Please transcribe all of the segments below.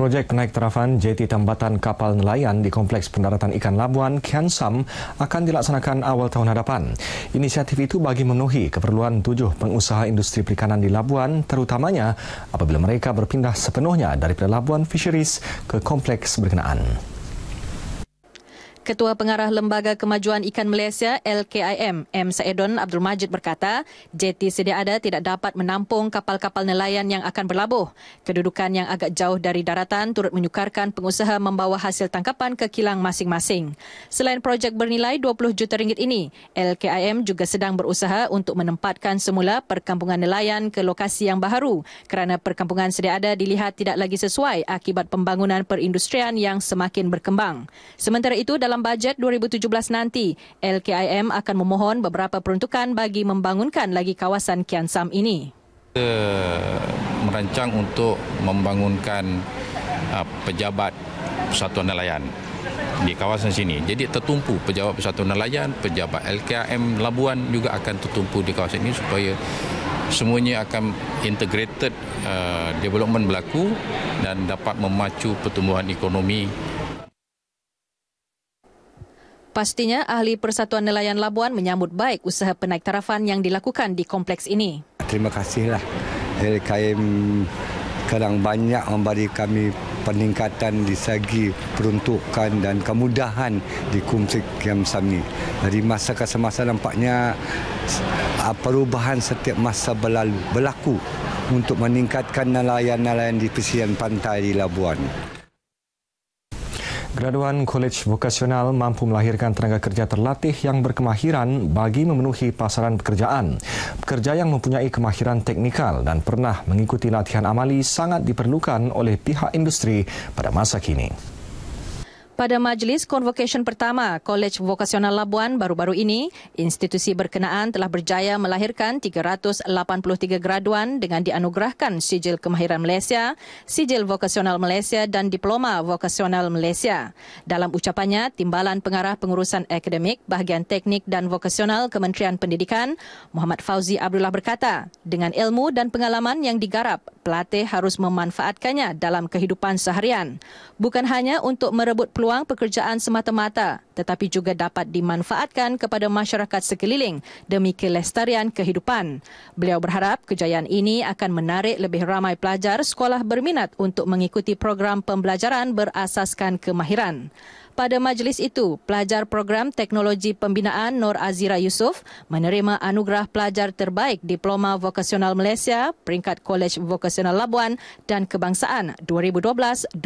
Projek penaik tarafan jeti tambatan kapal nelayan di Kompleks Pendaratan Ikan Labuan, Kian Sam, akan dilaksanakan awal tahun hadapan. Inisiatif itu bagi memenuhi keperluan 7 pengusaha industri perikanan di Labuan, terutamanya apabila mereka berpindah sepenuhnya dari Pelabuhan Fisheries ke kompleks berkenaan. Ketua Pengarah Lembaga Kemajuan Ikan Malaysia LKIM, M. Saidon Abdul Majid berkata, jeti sedia ada tidak dapat menampung kapal-kapal nelayan yang akan berlabuh. Kedudukan yang agak jauh dari daratan turut menyukarkan pengusaha membawa hasil tangkapan ke kilang masing-masing. Selain projek bernilai 20 juta ringgit ini, LKIM juga sedang berusaha untuk menempatkan semula perkampungan nelayan ke lokasi yang baharu kerana perkampungan sedia ada dilihat tidak lagi sesuai akibat pembangunan perindustrian yang semakin berkembang. Sementara itu, dalam bajet 2017 nanti, LKIM akan memohon beberapa peruntukan bagi membangunkan lagi kawasan Kian Sam ini. Kita merancang untuk membangunkan pejabat Persatuan Nelayan di kawasan sini. Jadi tertumpu pejabat Persatuan Nelayan, pejabat LKIM Labuan juga akan tertumpu di kawasan ini supaya semuanya akan integrated development berlaku dan dapat memacu pertumbuhan ekonomi. Pastinya, ahli Persatuan Nelayan Labuan menyambut baik usaha penaik tarafan yang dilakukan di kompleks ini. Terima kasihlah LKIM kadang banyak memberi kami peningkatan di segi peruntukan dan kemudahan di kompleks Kian Sam ini. Dari masa ke semasa nampaknya perubahan setiap masa berlaku untuk meningkatkan nelayan-nelayan di pesisir pantai di Labuan. Graduan Kolej Vokasional mampu melahirkan tenaga kerja terlatih yang berkemahiran bagi memenuhi pasaran pekerjaan. Pekerja yang mempunyai kemahiran teknikal dan pernah mengikuti latihan amali sangat diperlukan oleh pihak industri pada masa kini. Pada majlis convocation pertama Kolej Vokasional Labuan baru-baru ini, institusi berkenaan telah berjaya melahirkan 383 graduan dengan dianugerahkan Sijil Kemahiran Malaysia, Sijil Vokasional Malaysia dan Diploma Vokasional Malaysia. Dalam ucapannya, Timbalan Pengarah Pengurusan Akademik Bahagian Teknik dan Vokasional Kementerian Pendidikan, Muhammad Fauzi Abdullah berkata, dengan ilmu dan pengalaman yang digarap, pelatih harus memanfaatkannya dalam kehidupan seharian. Bukan hanya untuk merebut peluang pekerjaan semata-mata, tetapi juga dapat dimanfaatkan kepada masyarakat sekeliling demi kelestarian kehidupan. Beliau berharap kejayaan ini akan menarik lebih ramai pelajar sekolah berminat untuk mengikuti program pembelajaran berasaskan kemahiran. Pada majlis itu, pelajar program Teknologi Pembinaan Nur Azira Yusof menerima anugerah pelajar terbaik Diploma Vokasional Malaysia, peringkat Kolej Vokasional Labuan dan Kebangsaan 2012-2016.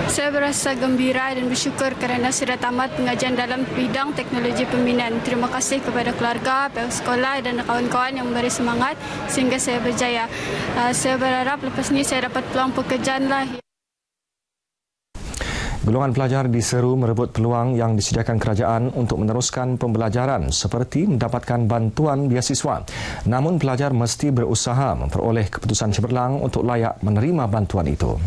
Saya berasa gembira dan bersyukur kerana sudah tamat pengajian dalam bidang teknologi pembinaan. Terima kasih kepada keluarga, pihak sekolah dan kawan-kawan yang memberi semangat sehingga saya berjaya. Saya berharap lepas ini saya dapat peluang pekerjaan lah. Golongan pelajar diseru merebut peluang yang disediakan kerajaan untuk meneruskan pembelajaran seperti mendapatkan bantuan beasiswa. Namun pelajar mesti berusaha memperoleh keputusan cemerlang untuk layak menerima bantuan itu.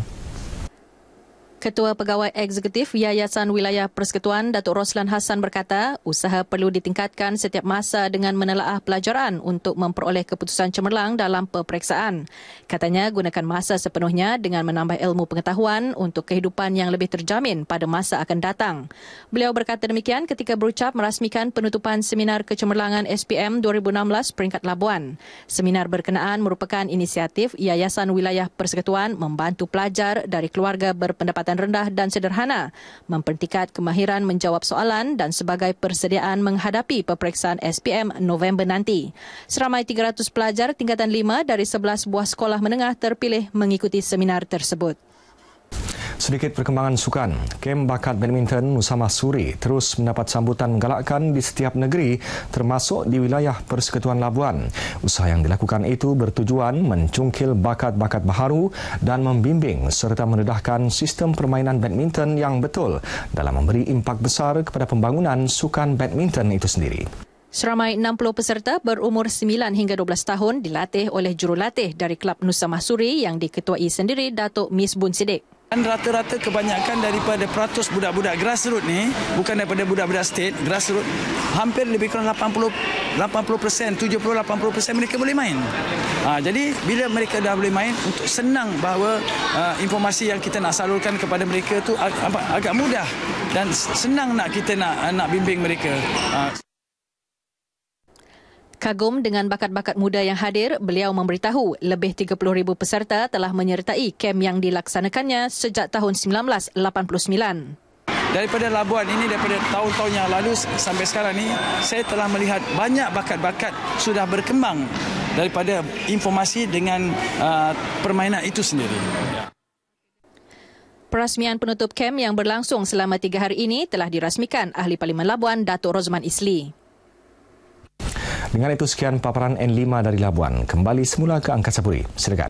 Ketua Pegawai Eksekutif Yayasan Wilayah Persekutuan Datuk Roslan Hassan berkata, usaha perlu ditingkatkan setiap masa dengan menelaah pelajaran untuk memperoleh keputusan cemerlang dalam peperiksaan. Katanya, gunakan masa sepenuhnya dengan menambah ilmu pengetahuan untuk kehidupan yang lebih terjamin pada masa akan datang. Beliau berkata demikian ketika berucap merasmikan penutupan Seminar Kecemerlangan SPM 2016 peringkat Labuan. Seminar berkenaan merupakan inisiatif Yayasan Wilayah Persekutuan membantu pelajar dari keluarga berpendapatan rendah dan sederhana, mempertingkat kemahiran menjawab soalan dan sebagai persediaan menghadapi peperiksaan SPM November nanti. Seramai 300 pelajar tingkatan 5 dari 11 buah sekolah menengah terpilih mengikuti seminar tersebut. Sedikit perkembangan sukan. Kem bakat badminton Nusa Mahsuri terus mendapat sambutan menggalakkan di setiap negeri termasuk di wilayah Persekutuan Labuan. Usaha yang dilakukan itu bertujuan mencungkil bakat-bakat baharu dan membimbing serta mendedahkan sistem permainan badminton yang betul dalam memberi impak besar kepada pembangunan sukan badminton itu sendiri. Seramai 60 peserta berumur 9 hingga 12 tahun dilatih oleh jurulatih dari Kelab Nusa Mahsuri yang diketuai sendiri Datuk Misbun Siddiq. Dan rata-rata kebanyakan daripada peratus budak-budak grassroots ni, bukan daripada budak-budak state, grassroots, hampir lebih kurang 80%, 70-80% mereka boleh main. Jadi bila mereka dah boleh main, untuk senang bahawa informasi yang kita nak salurkan kepada mereka tu agak mudah dan senang kita nak bimbing mereka. Kagum dengan bakat-bakat muda yang hadir, beliau memberitahu lebih 30,000 peserta telah menyertai kem yang dilaksanakannya sejak tahun 1989. Daripada Labuan ini, daripada tahun-tahun yang lalu sampai sekarang ni, saya telah melihat banyak bakat-bakat sudah berkembang daripada informasi dengan permainan itu sendiri. Perasmian penutup kem yang berlangsung selama 3 hari ini telah dirasmikan Ahli Parlimen Labuan, Datuk Rozman Isli. Dengan itu sekian paparan N5 dari Labuan. Kembali semula ke Angkasa Puri. Silakan.